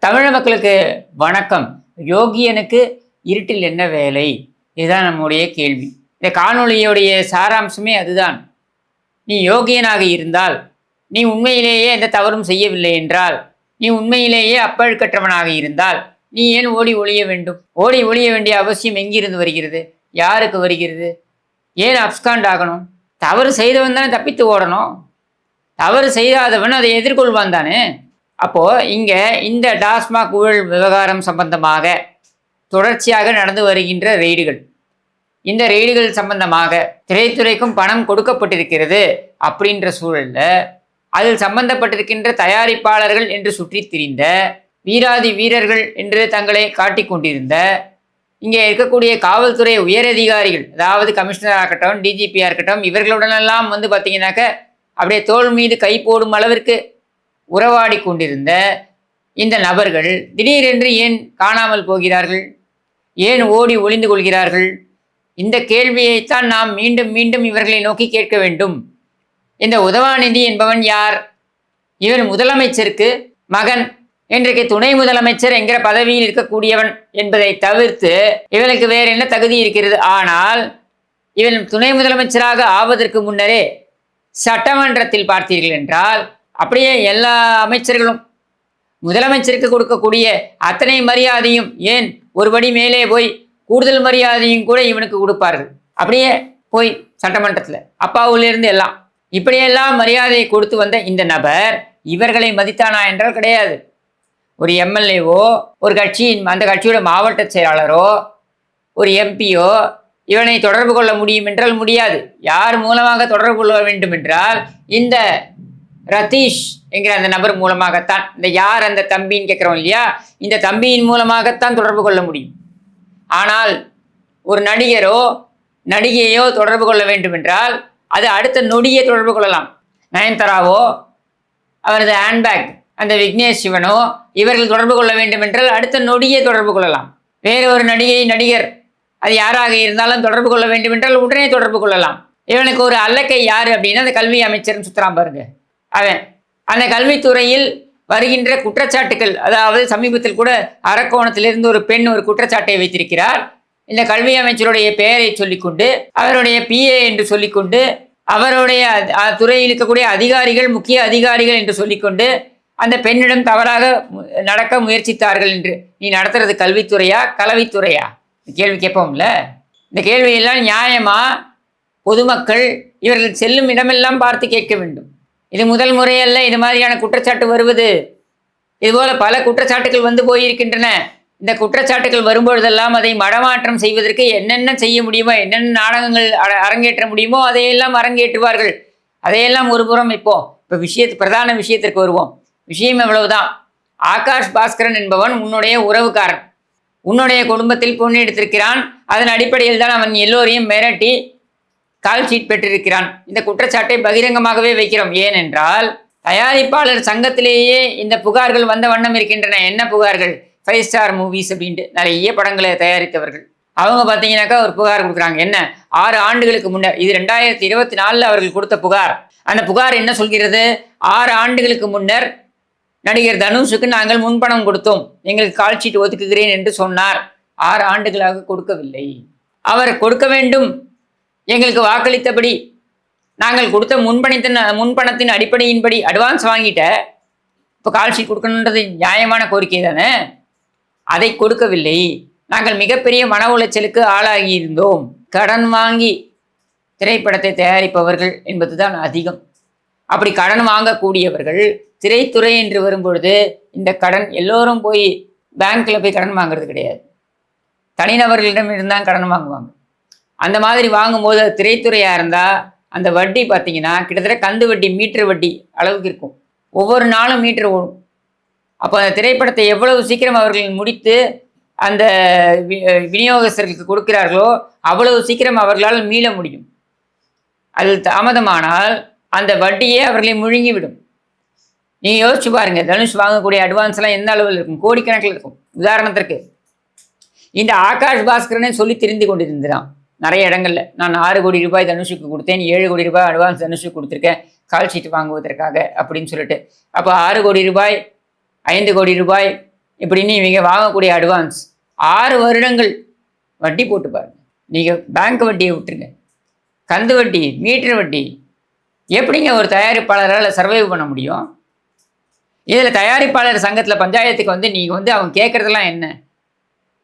தமிழ் மக்களுக்கு வணக்கம். யோகியனுக்கு இருட்டில் என்ன வேலை? இதுதான் நம்முடைய கேள்வி. இந்த காணொளியுடைய சாராம்சமே அதுதான். நீ யோகியனாக இருந்தால், நீ உண்மையிலேயே எந்த தவறும் செய்யவில்லை என்றால், நீ உண்மையிலேயே அப்பழுக்கற்றவனாக இருந்தால், நீ ஏன் ஓடி ஒளிய வேண்டும்? ஓடி ஒளிய வேண்டிய அவசியம் எங்கிருந்து வருகிறது? யாருக்கு வருகிறது? ஏன் அப்ஸ்காண்ட் ஆகணும்? தவறு செய்தவன் தானே தப்பித்து ஓடணும். தவறு செய்யாதவன் அதை எதிர்கொள்வான் தானே. அப்போ இங்க இந்த டாஸ்மாக் ஊழல் விவகாரம் சம்பந்தமாக தொடர்ச்சியாக நடந்து வருகின்ற ரெய்டுகள், இந்த ரெய்டுகள் சம்பந்தமாக திரைத்துறைக்கும் பணம் கொடுக்கப்பட்டிருக்கிறது அப்படின்ற சூழல்ல அதில் சம்பந்தப்பட்டிருக்கின்ற தயாரிப்பாளர்கள் என்று சுற்றி திரிந்த வீராதி வீரர்கள் என்று தங்களை காட்டிக் கொண்டிருந்த இங்கே இருக்கக்கூடிய காவல்துறை உயரதிகாரிகள், அதாவது கமிஷனராக இருக்கட்டும், டிஜிபியாக இருக்கட்டும், இவர்களுடனெல்லாம் பார்த்தீங்கன்னாக்க அப்படியே தோள் மீது கை போடும் அளவிற்கு உறவாடி கொண்டிருந்த இந்த நபர்கள் திடீரென்று ஏன் காணாமல் போகிறார்கள்? ஏன் ஓடி ஒளிந்து கொள்கிறார்கள்? இந்த கேள்வியைத்தான் நாம் மீண்டும் மீண்டும் இவர்களை நோக்கி கேட்க வேண்டும். இந்த உதவாநிதி என்பவன் யார்? இவன் முதலமைச்சருக்கு மகன், இன்றைக்கு துணை முதலமைச்சர் என்கிற பதவியில் இருக்கக்கூடியவன் என்பதை தவிர்த்து இவனுக்கு வேற என்ன தகுதி இருக்கிறது? ஆனால் இவன் துணை முதலமைச்சராக ஆவதற்கு முன்னரே சட்டமன்றத்தில் பார்த்தீர்கள் என்றால் அப்படியே எல்லா அமைச்சர்களும் முதலமைச்சருக்கு கொடுக்கக்கூடிய அத்தனை மரியாதையும், ஏன் ஒருபடி மேலே போய் கூடுதல் மரியாதையும் கூட இவனுக்கு கொடுப்பார்கள். அப்படியே போய் சட்டமன்றத்தில் அப்பாவிலிருந்து எல்லாம் இப்படியெல்லாம் மரியாதையை கொடுத்து வந்த இந்த நபர் இவர்களை மதித்தானா என்றால் கிடையாது. ஒரு எம்எல்ஏவோ, ஒரு கட்சியின் அந்த கட்சியோட மாவட்ட செயலாளரோ, ஒரு எம்பியோ இவனை தொடர்பு கொள்ள முடியும் என்றால் முடியாது. யார் மூலமாக தொடர்பு கொள்ள வேண்டும் என்றால் இந்த ரதீஷ் என்கிற அந்த நபர் மூலமாகத்தான். இந்த யார் அந்த தம்பின்னு கேட்குறோம் இல்லையா, இந்த தம்பியின் மூலமாகத்தான் தொடர்பு கொள்ள முடியும். ஆனால் ஒரு நடிகரோ நடிகையோ தொடர்பு கொள்ள வேண்டும் என்றால் அது அடுத்த நொடியை தொடர்பு கொள்ளலாம். நயன்தாராவோ அவரது ஹேண்ட்பேக் அந்த விக்னேஷ் சிவனோ இவர்கள் தொடர்பு கொள்ள வேண்டும் என்றால் அடுத்த நொடியை தொடர்பு கொள்ளலாம். வேறு ஒரு நடிகை நடிகர் அது யாராக இருந்தாலும் தொடர்பு கொள்ள வேண்டும் என்றால் உடனே தொடர்பு கொள்ளலாம். இவனுக்கு ஒரு அல்லக்கை யார் அப்படின்னா அந்த கல்வி அமைச்சர்னு சுற்றுறான் பாருங்க. அவன் அந்த கல்வித்துறையில் வருகின்ற குற்றச்சாட்டுகள், அதாவது சமீபத்தில் கூட அரக்கோணத்திலிருந்து ஒரு பெண் ஒரு குற்றச்சாட்டை வைத்திருக்கிறார். இந்த கல்வி அமைச்சருடைய பெயரை சொல்லிக்கொண்டு, அவருடைய பிஏ என்று சொல்லிக்கொண்டு, அவருடைய துறையில் இருக்கக்கூடிய அதிகாரிகள் முக்கிய அதிகாரிகள் என்று சொல்லிக்கொண்டு அந்த பெண்ணிடம் தவறாக நடக்க முயற்சித்தார்கள் என்று. நீ நடத்துறது கல்வித்துறையா கலவித்துறையா? கேள்வி கேட்போம்ல. இந்த கேள்வியெல்லாம் நியாயமா பொதுமக்கள் இவர்கள் செல்லும் இடமெல்லாம் பார்த்து கேட்க வேண்டும். இது முதல் முறையல்ல இது மாதிரியான குற்றச்சாட்டு வருவது. இதுபோல பல குற்றச்சாட்டுகள் வந்து போயிருக்கின்றன. இந்த குற்றச்சாட்டுகள் வரும்பொழுதெல்லாம் அதை மடமாற்றம் செய்வதற்கு என்னென்ன செய்ய முடியுமோ, என்னென்ன நாடகங்கள் அரங்கேற்ற முடியுமோ அதையெல்லாம் அரங்கேற்றுவார்கள். அதையெல்லாம் ஒரு புறம் இப்போ பிரதான விஷயத்திற்கு வருவோம். விஷயம் எவ்வளவுதான். ஆகாஷ் பாஸ்கரன் என்பவன் உன்னுடைய உறவுக்காரன். உன்னுடைய குடும்பத்தில் பொண்ணு எடுத்திருக்கிறான். அதன் அடிப்படையில் தான் அவன் எல்லோரையும் மிரட்டி கால் ஷீட் பெற்றிருக்கிறான். இந்த குற்றச்சாட்டை பகிரங்கமாகவே வைக்கிறோம். ஏனென்றால் தயாரிப்பாளர் சங்கத்திலேயே இந்த புகார்கள் வந்த வண்ணம் இருக்கின்றன. என்ன புகார்கள்? 5 ஸ்டார் மூவிஸ் அப்படின்ட்டு நிறைய படங்களை தயாரித்தவர்கள் அவங்க பார்த்தீங்கன்னாக்கா ஒரு புகார் கொடுக்குறாங்க. என்ன? 6 ஆண்டுகளுக்கு முன்னர், இது 2024 அவர்கள் கொடுத்த புகார். அந்த புகார் என்ன சொல்கிறது? 6 ஆண்டுகளுக்கு முன்னர் நடிகர் தனுஷுக்கு நாங்கள் முன்பணம் கொடுத்தோம், எங்களுக்கு கால் ஷீட் ஒதுக்குகிறேன் என்று சொன்னார். 6 ஆண்டுகளாக கொடுக்கவில்லை. அவர் கொடுக்க வேண்டும், எங்களுக்கு வாக்களித்தபடி நாங்கள் கொடுத்த முன்பணத்தின் அடிப்படையின்படி அட்வான்ஸ் வாங்கிட்ட, இப்போ கால் ஷீட் கொடுக்கணுன்றது நியாயமான கோரிக்கை தானே. அதை கொடுக்கவில்லை. நாங்கள் மிகப்பெரிய மன உளைச்சலுக்கு ஆளாகி இருந்தோம். கடன் வாங்கி திரைப்படத்தை தயாரிப்பவர்கள் என்பது தான் அதிகம். அப்படி கடன் வாங்கக்கூடியவர்கள் திரைத்துறை என்று வரும்பொழுது இந்த கடன் எல்லோரும் போய் பேங்க்ல போய் கடன் வாங்குறது கிடையாது. தனிநபர்களிடம் இருந்தால் கடன் வாங்குவாங்க. அந்த மாதிரி வாங்கும்போது திரைத்துறையாக இருந்தால் அந்த வட்டி பார்த்தீங்கன்னா கிட்டத்தட்ட கந்து வட்டி, மீட்டர் வட்டி அளவுக்கு இருக்கும். ஒவ்வொரு நாளும் மீட்டர் ஓடும். அப்போ அந்த திரைப்படத்தை எவ்வளவு சீக்கிரம் அவர்கள் முடித்து அந்த விநியோகஸ்தர்களுக்கு கொடுக்கிறார்களோ அவ்வளவு சீக்கிரம் அவர்களால் மீள முடியும். அது தாமதமானால் அந்த வட்டியே அவர்களை முழுங்கிவிடும். நீங்கள் யோசிச்சு பாருங்க, தனுஷ் வாங்கக்கூடிய அட்வான்ஸ்லாம் எந்த அளவில் இருக்கும்? கோடிக்கணக்கில் இருக்கும். உதாரணத்திற்கு இந்த ஆகாஷ் பாஸ்கரனே சொல்லி தெரிந்து கொண்டிருந்தான் நிறைய இடங்கள்ல. நான் 6 கோடி ரூபாய் தனுஷுக்கு கொடுத்தேன், 7 கோடி ரூபாய் அட்வான்ஸ் தனுஷுக்கு கொடுத்துருக்கேன் கால் ஷீட் வாங்குவதற்காக அப்படின்னு சொல்லிட்டு. அப்போ 6 கோடி ரூபாய், 5 கோடி ரூபாய் இப்படின்னு இவங்க வாங்கக்கூடிய அட்வான்ஸ் 6 வருடங்கள் வட்டி போட்டு பாருங்க. நீங்கள் பேங்க் வட்டியை விட்டுருங்க, கந்து வட்டி, மீட்டர் வட்டி, எப்படிங்க ஒரு தயாரிப்பாளரால் சர்வைவ் பண்ண முடியும்? இதில் தயாரிப்பாளர் சங்கத்தில் பஞ்சாயத்துக்கு வந்து நீங்கள் வந்து அவங்க கேட்குறதெல்லாம் என்ன?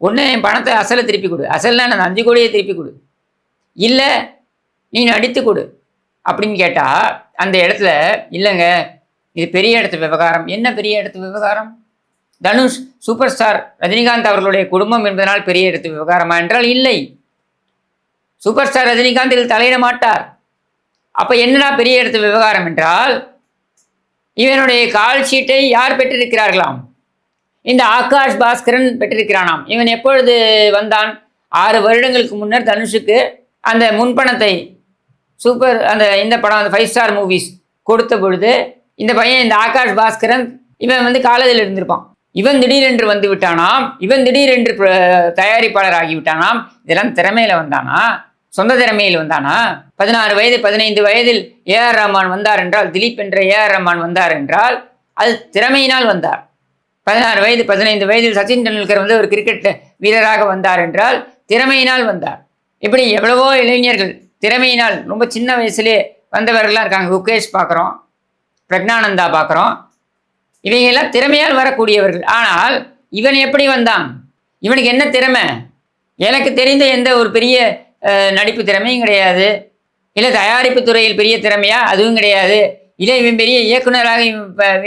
ஒன்று என் பணத்தை அசலை திருப்பி கொடு, அசல்னா நான் 5 கோடியை திருப்பி கொடு, இல்லை நீ நடித்து கொடு அப்படின்னு கேட்டால் அந்த இடத்துல இல்லைங்க இது பெரிய இடத்து விவகாரம். என்ன பெரிய இடத்து விவகாரம்? தனுஷ் சூப்பர் ஸ்டார் ரஜினிகாந்த் அவர்களுடைய குடும்பம் என்பதனால் பெரிய இடத்து விவகாரமா என்றால் இல்லை. சூப்பர் ஸ்டார் ரஜினிகாந்த் இதில் தலையிட மாட்டார். அப்போ என்னடா பெரிய இடத்து விவகாரம் என்றால், இவனுடைய கால் ஷீட்டை யார் பெற்றிருக்கிறார்களாம்? இந்த ஆகாஷ் பாஸ்கரன் பெற்றிருக்கிறானாம். இவன் எப்பொழுது வந்தான்? 6 வருடங்களுக்கு முன்னர் தனுஷுக்கு அந்த முன்பணத்தை இந்த படம் அந்த 5 ஸ்டார் மூவிஸ் கொடுத்த பொழுது இந்த பையன் இந்த ஆகாஷ் பாஸ்கரன் இவன் வந்து காலேஜில் இருந்திருப்பான். இவன் திடீரென்று வந்து விட்டானாம், இவன் திடீரென்று தயாரிப்பாளர் ஆகிவிட்டானாம். இதெல்லாம் திறமையில வந்தானா? சொந்த திறமையில் வந்தானா? 16 வயது 15 வயதில் ஏஆர் ரஹ்மான் வந்தார் என்றால், திலீப் என்ற ஏஆர் ரஹ்மான் வந்தார் என்றால் அது திறமையினால் வந்தார். 16 வயது 15 வயதில் சச்சின் டெண்டுல்கர் வந்து ஒரு கிரிக்கெட் வீரராக வந்தார் என்றால் திறமையினால் வந்தார். இப்படி எவ்வளவோ இளைஞர்கள் திறமையினால் ரொம்ப சின்ன வயசுலேயே வந்தவர்கள்லாம் இருக்காங்க. குகேஷ் பார்க்குறோம், பிரக்னானந்தா பார்க்குறோம். இவங்கெல்லாம் திறமையால் வரக்கூடியவர்கள். ஆனால் இவன் எப்படி வந்தான்? இவனுக்கு என்ன திறமை? எனக்கு தெரிந்த எந்த ஒரு பெரிய நடிப்பு திறமையும் கிடையாது. இல்லை தயாரிப்பு துறையில் பெரிய திறமையா? அதுவும் கிடையாது. இல்லை இவன் பெரிய இயக்குனராக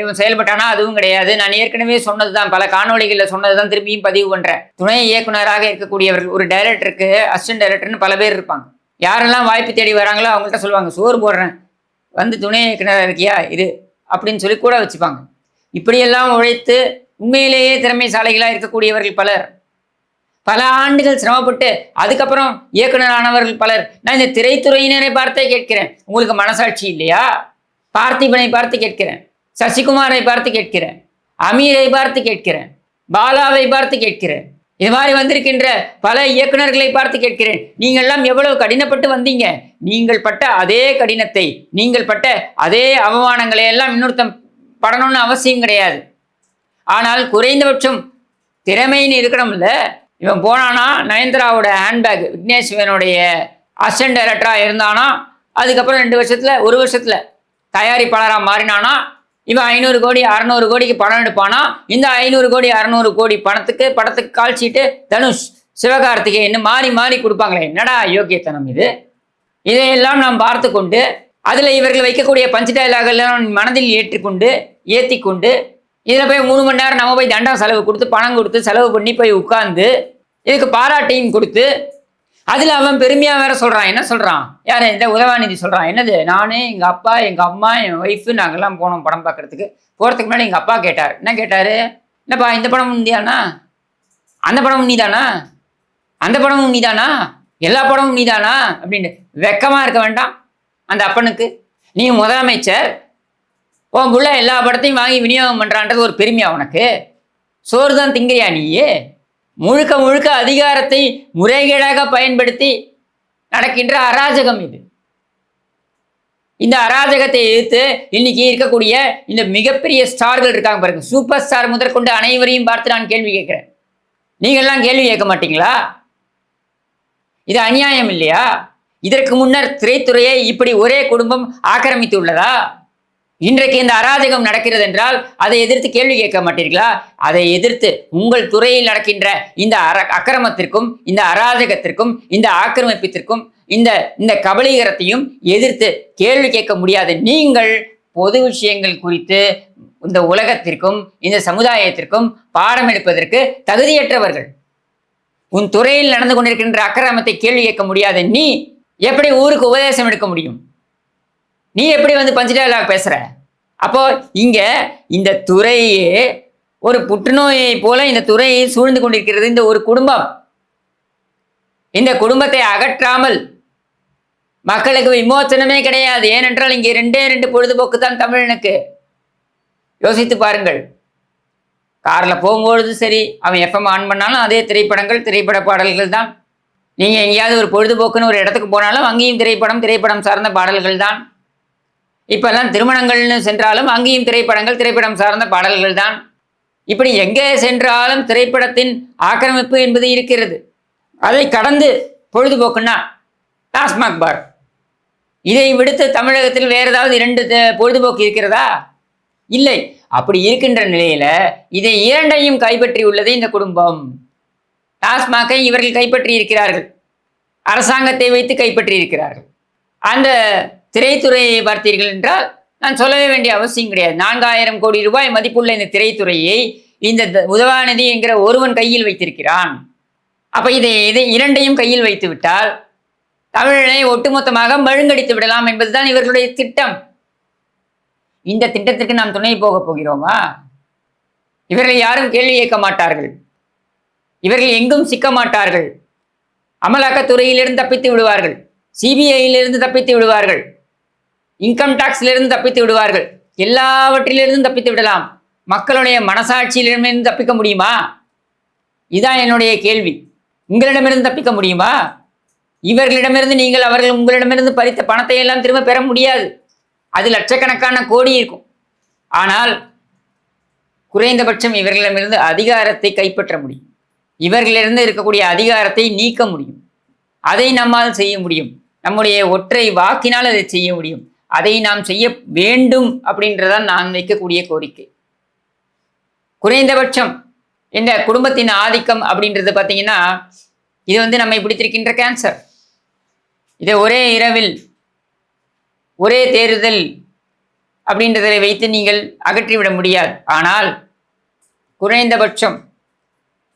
இவன் செயல்பட்டானா? அதுவும் கிடையாது. நான் ஏற்கனவே சொன்னது தான், பல காணொலிகளில் சொன்னது தான் திரும்பியும் பதிவு பண்ணுறேன். துணை இயக்குனராக இருக்கக்கூடியவர்கள், ஒரு டைரக்டருக்கு அசிஸ்டன்ட் டைரக்டர்னு பல பேர் இருப்பாங்க. யாரெல்லாம் வாய்ப்பு தேடி வராங்களோ அவங்கள்ட்ட சொல்லுவாங்க, சோறு போடுறேன் வந்து துணை இயக்குனராக இருக்கியா இரு அப்படின்னு சொல்லி கூட வச்சுப்பாங்க. இப்படியெல்லாம் உழைத்து உண்மையிலேயே திறமைசாலைகளாக இருக்கக்கூடியவர்கள் பலர், பல ஆண்டுகள் சிரமப்பட்டு அதுக்கப்புறம் இயக்குனரானவர்கள் பலர். நான் இந்த திரைத்துறையினரை பார்த்தே கேட்கிறேன், உங்களுக்கு மனசாட்சி இல்லையா? பார்த்திபனை பார்த்து கேட்கிறேன், சசிகுமாரை பார்த்து கேட்கிறேன், அமீரை பார்த்து கேட்கிறேன், பாலாவை பார்த்து கேட்கிறேன், இது மாதிரி வந்திருக்கின்ற பல இயக்குனர்களை பார்த்து கேட்கிறேன். நீங்கள்லாம் எவ்வளவு கடினப்பட்டு வந்தீங்க? நீங்கள் பட்ட அதே கடினத்தை, நீங்கள் பட்ட அதே அவமானங்களை எல்லாம் இன்னொருத்தம் படணும்னு அவசியம் கிடையாது. ஆனால் குறைந்தபட்சம் திறமைன்னு இருக்கணும்ல. இவன் போனானா நயன்தாராவோட ஹேண்ட்பேக், விக்னேஷ் சிவனுடைய அசிஸ்டன்ட் டைரக்டராக இருந்தானா, அதுக்கப்புறம் 2 வருஷத்தில் 1 வருஷத்தில் தயாரிப்பாளராக மாறினானா, இவன் 500 கோடி 600 கோடிக்கு பணம் எடுப்பானா? இந்த 500 கோடி 600 கோடி படத்துக்கு கால் சீட்டு தனுஷ், சிவகார்த்திகேயன் மாறி மாறி கொடுப்பாங்களே. என்னடா யோக்கியத்தனம் இது? இதையெல்லாம் நாம் பார்த்து கொண்டு அதில் இவர்கள் வைக்கக்கூடிய பஞ்ச் டைலாகெல்லாம் மனதில் ஏற்றி கொண்டு இதில் போய் 3 மணி நேரம் நம்ம போய் தண்டம் செலவு கொடுத்து பணம் கொடுத்து செலவு பண்ணி போய் உட்கார்ந்து இதுக்கு பாராட்டையும் கொடுத்து அதில் அவன் பெருமையாக வேற சொல்கிறான். என்ன சொல்கிறான்? யார்? இந்த உதவாநிதி சொல்கிறான். என்னது? நானே எங்கள் அப்பா எங்கள் அம்மா என் ஒய்ஃபு நாங்கள்லாம் போனோம் படம் பார்க்குறதுக்கு. போகிறதுக்கு முன்னாடி எங்கள் அப்பா கேட்டார். என்ன கேட்டார்? என்னப்பா இந்த படமும் நீதானா? அந்த படமும் நீதானா? அந்த படமும் நீதானா? எல்லா படமும் நீதானா? அப்படின்னு வெக்கமாக இருக்க வேண்டாம் அந்த அப்பனுக்கு? நீ முதலமைச்சர், உன் புள்ள எல்லா படத்தையும் வாங்கி விநியோகம் பண்ணுறான்றது ஒரு பெருமையா உனக்கு? சோறு தான் திங்கிறியா நீயே? முழுக்க முழுக்க அதிகாரத்தை முறைகேடாக பயன்படுத்தி நடக்கின்ற அராஜகம் இது. இந்த அராஜகத்தை எதிர்த்து இன்னைக்கு இருக்கக்கூடிய இந்த மிகப்பெரிய ஸ்டார்கள் இருக்காங்க பாருங்க, சூப்பர் ஸ்டார் முதற்கொண்டு அனைவரையும் பார்த்து நான் கேள்வி கேட்கிறேன். நீங்கள்லாம் கேள்வி கேட்க மாட்டீங்களா? இது அநியாயம் இல்லையா? இதற்கு முன்னர் திரைத்துறையை இப்படி ஒரே குடும்பம் ஆக்கிரமித்து உள்ளதா? இன்றைக்கு இந்த அராஜகம் நடக்கிறது என்றால் அதை எதிர்த்து கேள்வி கேட்க மாட்டீர்களா? அதை எதிர்த்து உங்கள் துறையில் நடக்கின்ற இந்த அக்கிரமத்திற்கும் இந்த அராஜகத்திற்கும் இந்த ஆக்கிரமிப்பிற்கும் இந்த கபலீகரத்தையும் எதிர்த்து கேள்வி கேட்க முடியாது நீங்கள் பொது விஷயங்கள் குறித்து இந்த உலகத்திற்கும் இந்த சமுதாயத்திற்கும் பாடம் எடுப்பதற்கு தகுதியற்றவர்கள். உன் துறையில் நடந்து கொண்டிருக்கின்ற அக்கிரமத்தை கேள்வி கேட்க முடியாத நீ எப்படி ஊருக்கு உபதேசம் எடுக்க முடியும்? நீ எப்படி வந்து பஞ்ச் டயலாக் பேசுற? அப்போ இங்க இந்த துறையே ஒரு புற்றுநோயை போல இந்த துறையை சூழ்ந்து கொண்டிருக்கிறது இந்த ஒரு குடும்பம். இந்த குடும்பத்தை அகற்றாமல் மக்களுக்கு விமோசனமே கிடையாது. ஏனென்றால் இங்கே 2 பொழுதுபோக்கு தான் தமிழனுக்கு. யோசித்து பாருங்கள். காரில் போகும்பொழுது சரி, அவன் எஃப்எம் ஆன் பண்ணாலும் அதே திரைப்பட பாடல்கள் தான். நீங்கள் எங்கேயாவது ஒரு பொழுதுபோக்குன்னு ஒரு இடத்துக்கு போனாலும் அங்கேயும் திரைப்படம் சார்ந்த பாடல்கள் தான். இப்பெல்லாம் திருமணங்கள்னு சென்றாலும் அங்கேயும் திரைப்படம் சார்ந்த பாடல்கள் தான். இப்படி எங்கே சென்றாலும் திரைப்படத்தின் ஆக்கிரமிப்பு என்பது இருக்கிறது. அதை கடந்து பொழுதுபோக்குன்னா டாஸ்மாக் பார். இதை விடுத்து தமிழகத்தில் வேற ஏதாவது 2 பொழுதுபோக்கு இருக்கிறதா? இல்லை. அப்படி இருக்கின்ற நிலையில இதை இரண்டையும் கைப்பற்றி உள்ளது இந்த குடும்பம். டாஸ்மாகை இவர்கள் கைப்பற்றி இருக்கிறார்கள், அரசாங்கத்தை வைத்து கைப்பற்றி இருக்கிறார்கள். அந்த திரைத்துறையை பார்த்தீர்கள் என்றால் நான் சொல்லவே வேண்டிய அவசியம் கிடையாது. 4000 கோடி ரூபாய் மதிப்புள்ள இந்த திரைத்துறையை இந்த உதவாநிதி என்கிற ஒருவன் கையில் வைத்திருக்கிறான். அப்ப இதை இரண்டையும் கையில் வைத்து விட்டால் தமிழனை ஒட்டுமொத்தமாக மழுங்கடித்து விடலாம் என்பதுதான் இவர்களுடைய திட்டம். இந்த திட்டத்திற்கு நாம் துணை போக போகிறோமா? இவர்கள் யாரும் கேள்வி கேட்க மாட்டார்கள். இவர்கள் எங்கும் சிக்க மாட்டார்கள். அமலாக்கத்துறையிலிருந்து தப்பித்து விடுவார்கள், சிபிஐயிலிருந்து தப்பித்து விடுவார்கள், இன்கம் டாக்ஸிலிருந்து தப்பித்து விடுவார்கள், எல்லாவற்றிலிருந்தும் தப்பித்து விடலாம். மக்களுடைய மனசாட்சியிலிருந்து தப்பிக்க முடியுமா? இதுதான் என்னுடைய கேள்வி. உங்களிடமிருந்து தப்பிக்க முடியுமா? இவர்களிடமிருந்து நீங்கள் அவர்கள் உங்களிடமிருந்து பறித்த பணத்தை எல்லாம் திரும்ப பெற முடியாது. அது லட்சக்கணக்கான கோடி இருக்கும். ஆனால் குறைந்தபட்சம் இவர்களிடமிருந்து அதிகாரத்தை கைப்பற்ற முடியும். இவர்களிடமிருந்து இருக்கக்கூடிய அதிகாரத்தை நீக்க முடியும். அதை நம்மால் செய்ய முடியும். நம்முடைய ஒற்றை வாக்கினால் அதை செய்ய முடியும். அதை நாம் செய்ய வேண்டும் அப்படின்றதான் நான் வைக்கக்கூடிய கோரிக்கை. குறைந்தபட்சம் இந்த குடும்பத்தின் ஆதிக்கம் அப்படின்றது பார்த்தீங்கன்னா, இது நம்மை பிடித்திருக்கின்ற கேன்சர். இதை ஒரே இரவில் ஒரே தேர்தல் அப்படின்றதை வைத்து நீங்கள் அகற்றிவிட முடியாது. ஆனால் குறைந்தபட்சம்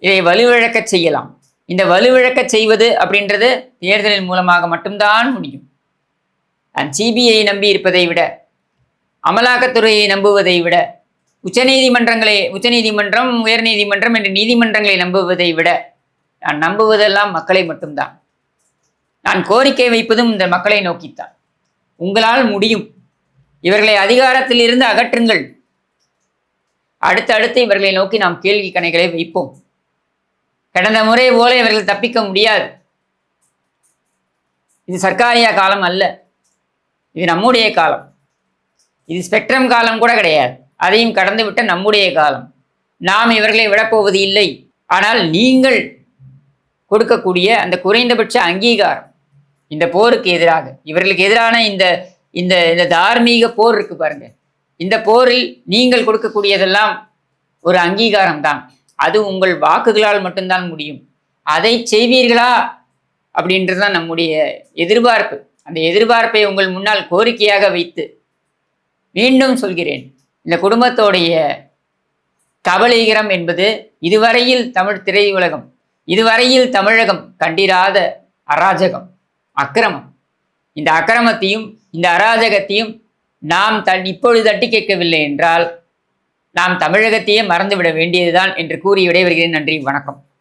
இதை வலுவிழக்க செய்யலாம். இந்த வலுவிழக்க செய்வது அப்படின்றது தேர்தலின் மூலமாக மட்டும்தான் முடியும். சிபிஐ நம்பி இருப்பதை விட, அமலாக்கத்துறையை நம்புவதை விட, உச்சநீதிமன்றம், உயர்நீதிமன்றம் என்ற நீதிமன்றங்களை நம்புவதை விட நான் நம்புவதெல்லாம் மக்களை மட்டும்தான். நான் கோரிக்கை வைப்பதும் இந்த மக்களை நோக்கித்தான். உங்களால் முடியும். இவர்களை அதிகாரத்தில் இருந்து அகற்றுங்கள். அடுத்தடுத்து இவர்களை நோக்கி நாம் கேள்வி கணைகளை வைப்போம். கடந்த முறை போல இவர்கள் தப்பிக்க முடியாது. இது சர்க்காரியா காலம் அல்ல, இது நம்முடைய காலம். இது ஸ்பெக்ட்ரம் காலம் கூட கிடையாது. அதையும் கடந்து விட்ட நம்முடைய காலம். நாம் இவர்களை விடப்போவது இல்லை. ஆனால் நீங்கள் கொடுக்கக்கூடிய அந்த குறைந்தபட்ச அங்கீகாரம், இந்த போருக்கு எதிராக, இவர்களுக்கு எதிரான இந்த இந்த இந்த தார்மீக போர் இருக்கு பாருங்க, இந்த போரில் நீங்கள் கொடுக்கக்கூடியதெல்லாம் ஒரு அங்கீகாரம் தான். அது உங்கள் வாக்குகளால் மட்டும்தான் முடியும். அதை செய்வீர்களா அப்படின்றதுதான் நம்முடைய எதிர்பார்ப்பு. அந்த எதிர்பார்ப்பை உங்கள் முன்னால் கோரிக்கையாக வைத்து மீண்டும் சொல்கிறேன், இந்த குடும்பத்தோடைய கபலீகரம் என்பது இதுவரையில் தமிழ் திரையுலகம், இதுவரையில் தமிழகம் கண்டிராத அராஜகம், அக்கிரமம். இந்த அக்கிரமத்தையும் இந்த அராஜகத்தையும் நாம் இப்பொழுது தட்டி கேட்கவில்லை என்றால் நாம் தமிழகத்தையே மறந்துவிட வேண்டியதுதான் என்று கூறி விடைபெறுகிறேன். நன்றி, வணக்கம்.